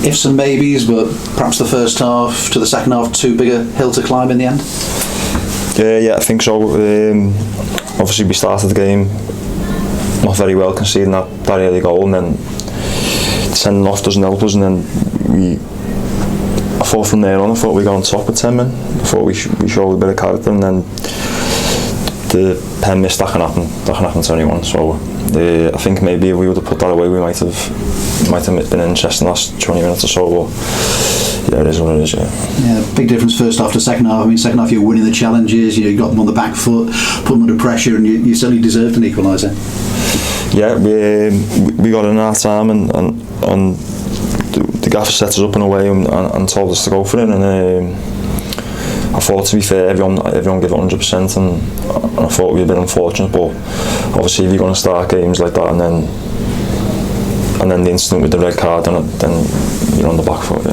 ifs and maybes, but perhaps the first half to the second half too big a hill to climb in the end? Yeah, I think so. Obviously we started the game not very well, conceding that early goal, and then sending off doesn't help us, and then I thought from there on, I thought we got on top with 10 men. I thought we showed a bit of character, and then the pen miss, that can happen to anyone. So I think maybe if we would have put that away, we might have been interested in the last 20 minutes or so. But yeah, it is what it is. Yeah, big difference first half to second half. I mean, second half you're winning the challenges, you got them on the back foot, put them under pressure, and you certainly deserved an equaliser. Yeah, we got in our time, and the gaffer set us up in a way and told us to go for it. And I thought, to be fair, everyone gave it 100%, and I thought we were a bit unfortunate. But obviously, if you're going to start games like that, and then the incident with the red card, then you're on the back foot.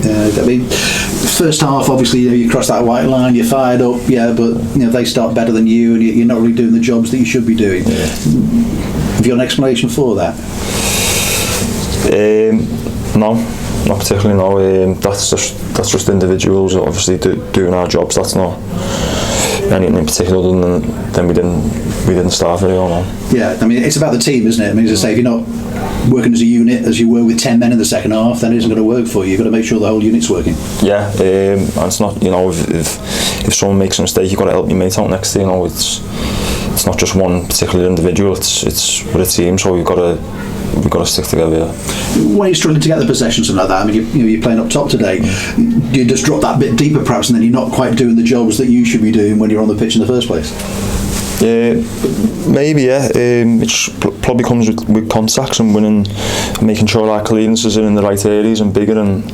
Yeah, I mean, first half, obviously, you cross that white line, you're fired up, but they start better than you, and you're not really doing the jobs that you should be doing. Yeah. Have you got an explanation for that? No, not particularly. No, that's just individuals obviously doing our jobs. That's not anything in particular other than we didn't start very well. No. Yeah, I mean, it's about the team, isn't it? I mean, as I say, if you're not working as a unit as you were with 10 men in the second half, then it isn't going to work for you. You've got to make sure the whole unit's working. Yeah, and it's not, if someone makes a mistake, you've got to help your mate out next to you. It's not just one particular individual. It's with a team, so we've got to stick together. Yeah. When you're struggling to get the possession, something like that, I mean, you're playing up top today. Do you just drop that bit deeper, perhaps, and then you're not quite doing the jobs that you should be doing when you're on the pitch in the first place? Maybe, yeah. It probably comes with contacts and winning, and making sure our clearances are in the right areas and bigger, and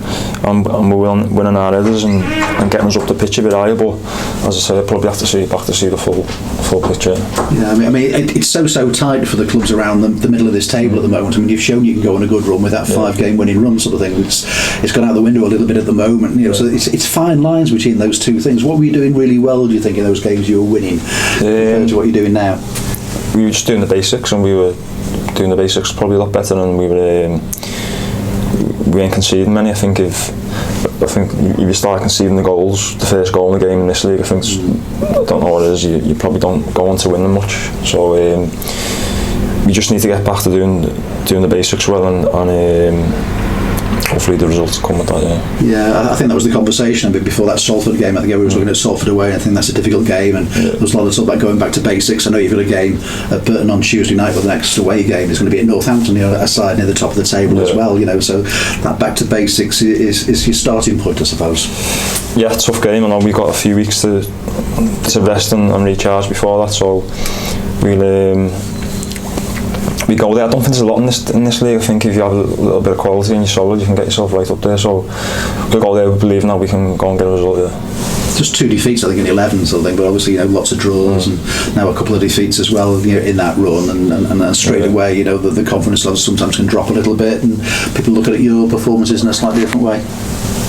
we're winning our headers and getting us up the pitch a bit higher. But as I say, I probably have to see the full picture. Yeah, I mean, it's so tight for the clubs around the middle of this table at the moment. I mean, you've shown you can go on a good run with that 5-game winning run sort of thing. It's gone out the window a little bit at the moment. So it's fine lines between those two things. What were you doing really well, do you think, in those games you were winning compared to what you're doing now? We were just doing the basics, and we were doing the basics probably a lot better, and we ain't conceding many. I think if you start conceding the goals, the first goal in the game in this league, I don't know what it is, you probably don't go on to win them much. So we just need to get back to doing the basics well, and hopefully the results come with that. Yeah, I think that was the conversation a bit before that Salford game. I think we were looking at Salford away, and I think that's a difficult game, and there was a lot of talk about going back to basics. I know you've got a game at Burton on Tuesday night, but the next away game is going to be at Northampton, a side near the top of the table as well. So that back to basics is your starting point, I suppose. Yeah, tough game. I know we've got a few weeks to rest and recharge before that, so we go there. I don't think there's a lot in this league. I think if you have a little bit of quality and you're solid, you can get yourself right up there. So we'll go there believing that we can go and get a result. Yeah. Just 2 defeats, I think, in 11 sort of thing, but obviously lots of draws and now a couple of defeats as well in that run, and straight away the confidence levels sometimes can drop a little bit, and people look at your performances in a slightly different way.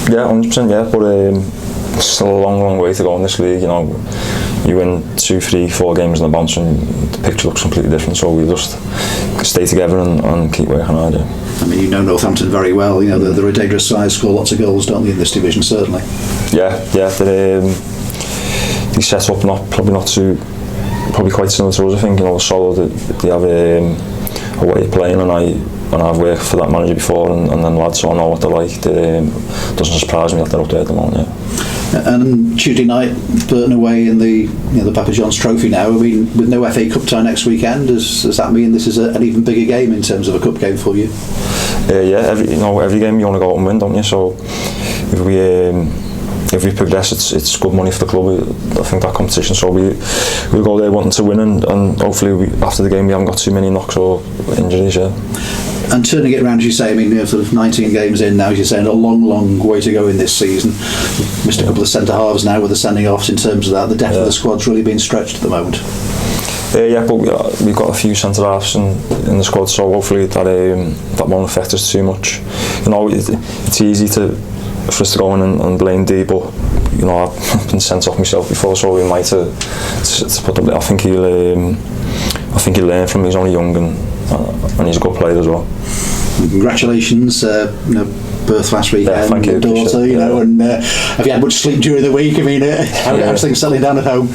Yeah, 100%. Yeah, but it's still a long way to go in this league. You win 2, 3, 4 games in a bounce and the picture looks completely different, so we just stay together and keep working hard. Yeah. I mean, Northampton very well. They're a dangerous side, score lots of goals, don't they, in this division, certainly? Yeah. They set up probably quite similar to us. I think solid. They have a way of playing, and I've worked for that manager before, and then lads, so I know what they're like. It doesn't surprise me that they're up there at the moment. Yeah. And Tuesday night, Burton away in the Papa John's Trophy now. I mean, with no FA Cup tie next weekend, does that mean this is an even bigger game in terms of a cup game for you? Yeah, every game you want to go out and win, don't you? So if we progress, it's good money for the club. I think that competition. So we'll go there wanting to win, and hopefully after the game we haven't got too many knocks or injuries. Yeah. And turning it around, as you say, I mean, sort of 19 games in now, as you're saying, a long way to go in this season. Missed a couple of centre halves now with the sending offs in terms of that. The depth of the squad's really been stretched at the moment. Yeah, but we've got a few centre halves in the squad, so hopefully that won't affect us too much. It's easy for us to go in and blame D, but I've been sent off myself before, so we might to put up. I think he'll learn from me. He's only young and he's a good player as well. Congratulations, birth last weekend, Yeah, thank you, daughter, you know, and have you had much sleep during the week? I mean, how's things settling down at home?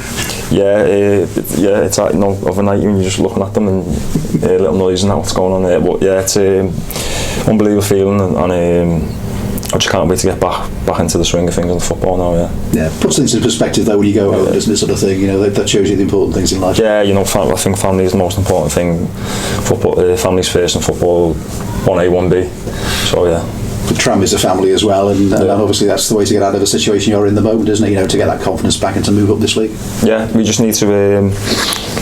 Yeah, it's like, overnight when you're just looking at them and little noise and what's going on there. But yeah, it's unbelievable feeling, and I just can't wait to get back into the swing of things in football now. Yeah, puts things in perspective though when you go home, doesn't it, sort of thing? You know, that shows you the important things in life. Yeah, I think family is the most important thing. Football, family's first, and football 1A, 1B. So yeah. Tranmere is a family as well, and obviously that's the way to get out of the situation you're in the moment, isn't it? You know, to get that confidence back and to move up this week. Yeah, we just need to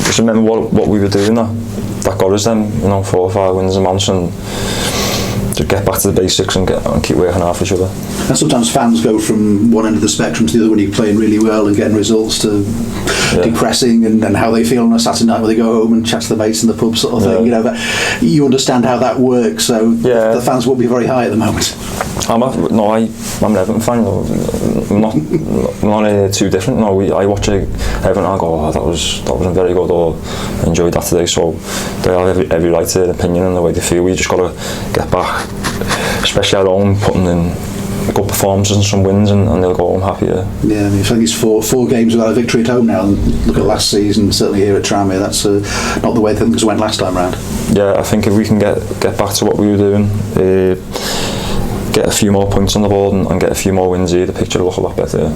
just remember what we were doing that got us them, 4 or 5 wins a month, and to get back to the basics and keep working hard for each other. And sometimes fans go from one end of the spectrum to the other when you're playing really well and getting results, to depressing and how they feel on a Saturday night when they go home and chat to the mates in the pub, sort of thing. You know, that you understand how that works, so the fans won't be very high at the moment. I'm an Everton fan. I'm not too different. I watch Everton and I go, that wasn't very good, or enjoyed that today. So they have every right to their opinion and the way they feel. We just got to get back, especially at home, putting in good performances and some wins, and they'll go home happier. Yeah, I mean, I think it's four games without a victory at home now, and look at last season, certainly here at Tranmere, that's not the way things went last time round. Yeah, I think if we can get back to what we were doing, get a few more points on the board and get a few more wins here, the picture will look a lot better.